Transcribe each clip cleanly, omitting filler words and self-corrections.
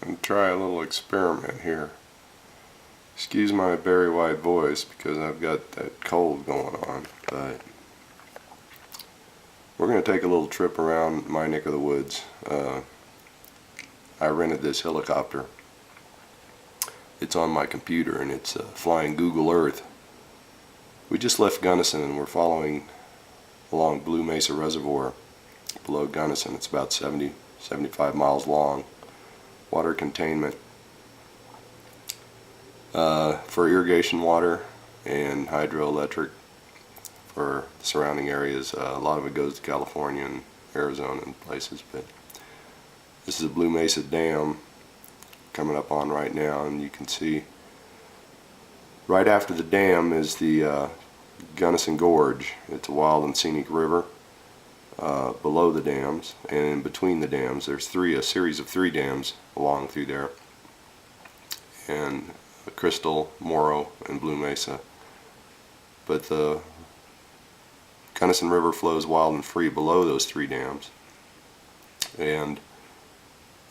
and try a little experiment here. Excuse my very wide voice because I've got that cold going on, but we're going to take a little trip around my neck of the woods. I rented this helicopter. It's on my computer and it's flying Google Earth. We just left Gunnison and we're following along Blue Mesa Reservoir below Gunnison. It's about 75 miles long. Water containment for irrigation water and hydroelectric for the surrounding areas. A lot of it goes to California and Arizona and places, but this is a Blue Mesa Dam coming up on right now, and you can see right after the dam is the Gunnison Gorge. It's a wild and scenic river below the dams, and in between the dams there's a series of three dams along through there, and Crystal, Morrow, and Blue Mesa. But the Gunnison River flows wild and free below those three dams, and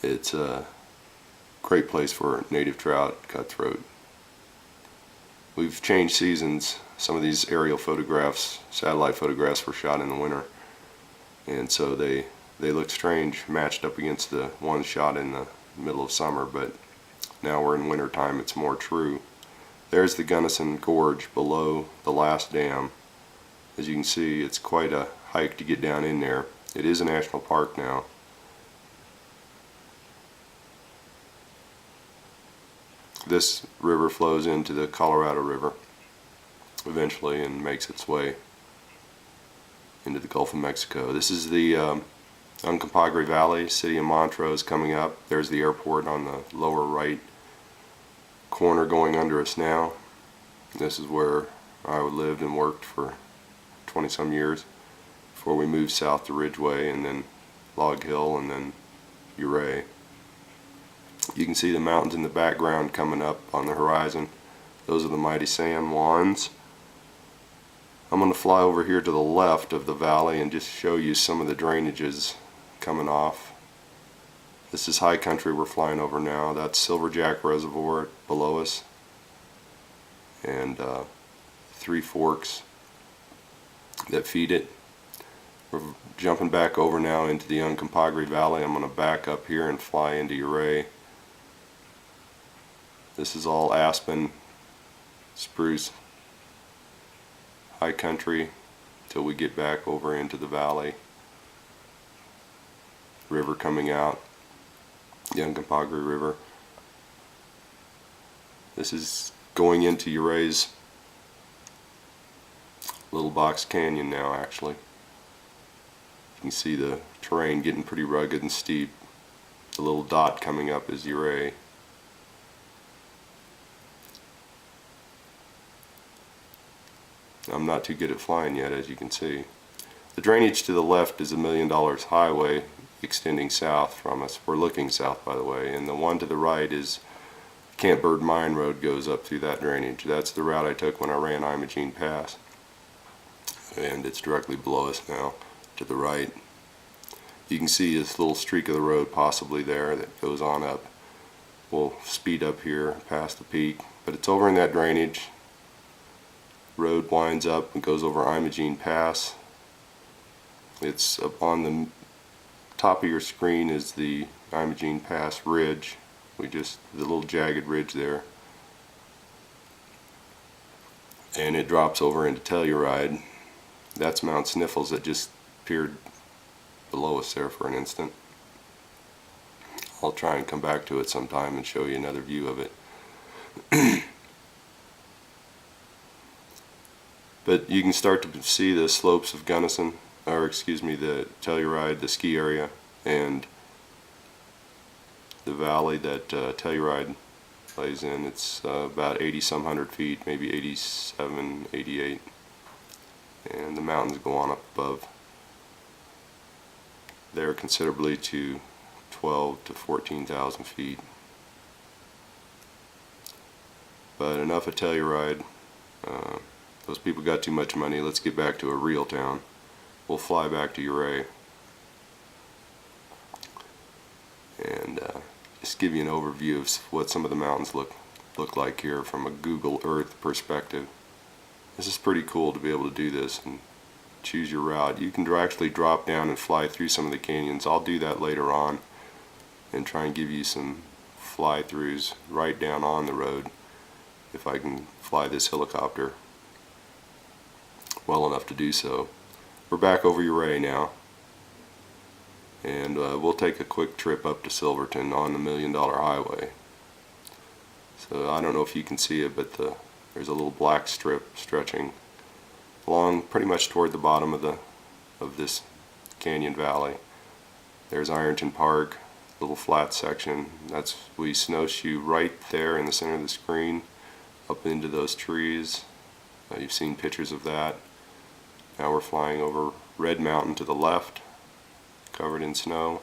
it's a great place for native trout, cutthroat. We've changed seasons. Some of these aerial photographs, satellite photographs, were shot in the winter, and so they look strange matched up against the ones shot in the middle of summer, but now we're in winter time, it's more true. There's the Gunnison Gorge below the last dam. As you can see, it's quite a hike to get down in there. It is a national park now. This river flows into the Colorado River eventually and makes its way into the Gulf of Mexico. This is the Uncompahgre Valley, city of Montrose coming up. There's the airport on the lower right corner going under us now. This is where I lived and worked for 20 some years before we moved south to Ridgeway and then Log Hill and then Ouray. You can see the mountains in the background coming up on the horizon. Those are the mighty San Juans. I'm going to fly over here to the left of the valley and just show you some of the drainages coming off. This is high country we're flying over now. That's Silverjack Reservoir below us, and three forks that feed it. We're jumping back over now into the Uncompahgre Valley. I'm going to back up here and fly into Ouray. This is all aspen, spruce, high country till we get back over into the valley. River coming out, the Uncompahgre River. This is going into Ouray's little box canyon now, actually. You can see the terrain getting pretty rugged and steep. The little dot coming up is Ouray. I'm not too good at flying yet, as you can see. The drainage to the left is $1 Million Highway extending south from us. We're looking south, by the way, and the one to the right is Camp Bird Mine Road, goes up through that drainage. That's the route I took when I ran Imogene Pass, and it's directly below us now to the right. You can see this little streak of the road possibly there that goes on up. We'll speed up here past the peak, but it's over in that drainage. Road winds up and goes over Imogene Pass. It's up on the top of your screen is the Imogene Pass ridge. The little jagged ridge there, and it drops over into Telluride. That's Mount Sniffles that just appeared below us there for an instant. I'll try and come back to it sometime and show you another view of it. But you can start to see the slopes of Gunnison, or excuse me, the Telluride, the ski area, and the valley that Telluride lays in. It's about 80-some hundred feet, maybe 87, 88, and the mountains go on up above there considerably to 12 to 14,000 feet. But enough of Telluride. Those people got too much money. Let's get back to a real town. We'll fly back to Ouray and just give you an overview of what some of the mountains look like here from a Google Earth perspective. This is pretty cool to be able to do this and choose your route. You can actually drop down and fly through some of the canyons. I'll do that later on and try and give you some fly-throughs right down on the road if I can fly this helicopter well enough to do so. We're back over Ouray now, and we'll take a quick trip up to Silverton on the $1 Million Highway. So I don't know if you can see it, but there's a little black strip stretching along pretty much toward the bottom of this canyon valley. There's Ironton Park, little flat section. We snowshoe right there in the center of the screen up into those trees. You've seen pictures of that. Now we're flying over Red Mountain to the left, covered in snow,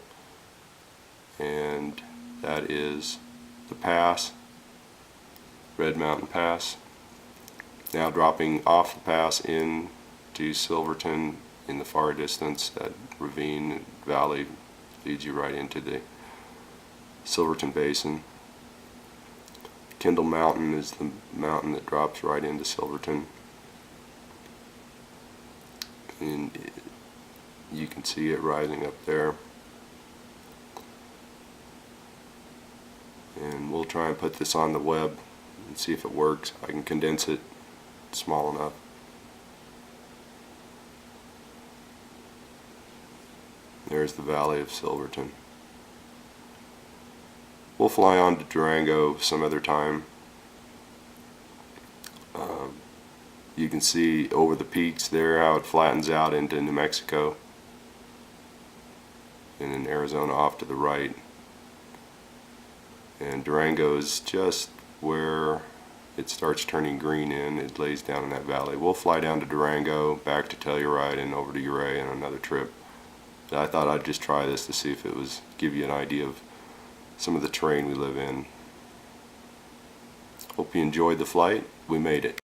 and that is the pass, Red Mountain Pass. Now dropping off the pass into Silverton in the far distance. That ravine valley leads you right into the Silverton Basin. Kendall Mountain is the mountain that drops right into Silverton, and you can see it rising up there. And we'll try and put this on the web and see if it works. I can condense it small enough. There's the Valley of Silverton. We'll fly on to Durango some other time. You can see over the peaks there how it flattens out into New Mexico, and in Arizona off to the right. And Durango is just where it starts turning green in. It lays down in that valley. We'll fly down to Durango, back to Telluride, and over to Ouray on another trip. I thought I'd just try this to see if it was give you an idea of some of the terrain we live in. Hope you enjoyed the flight. We made it.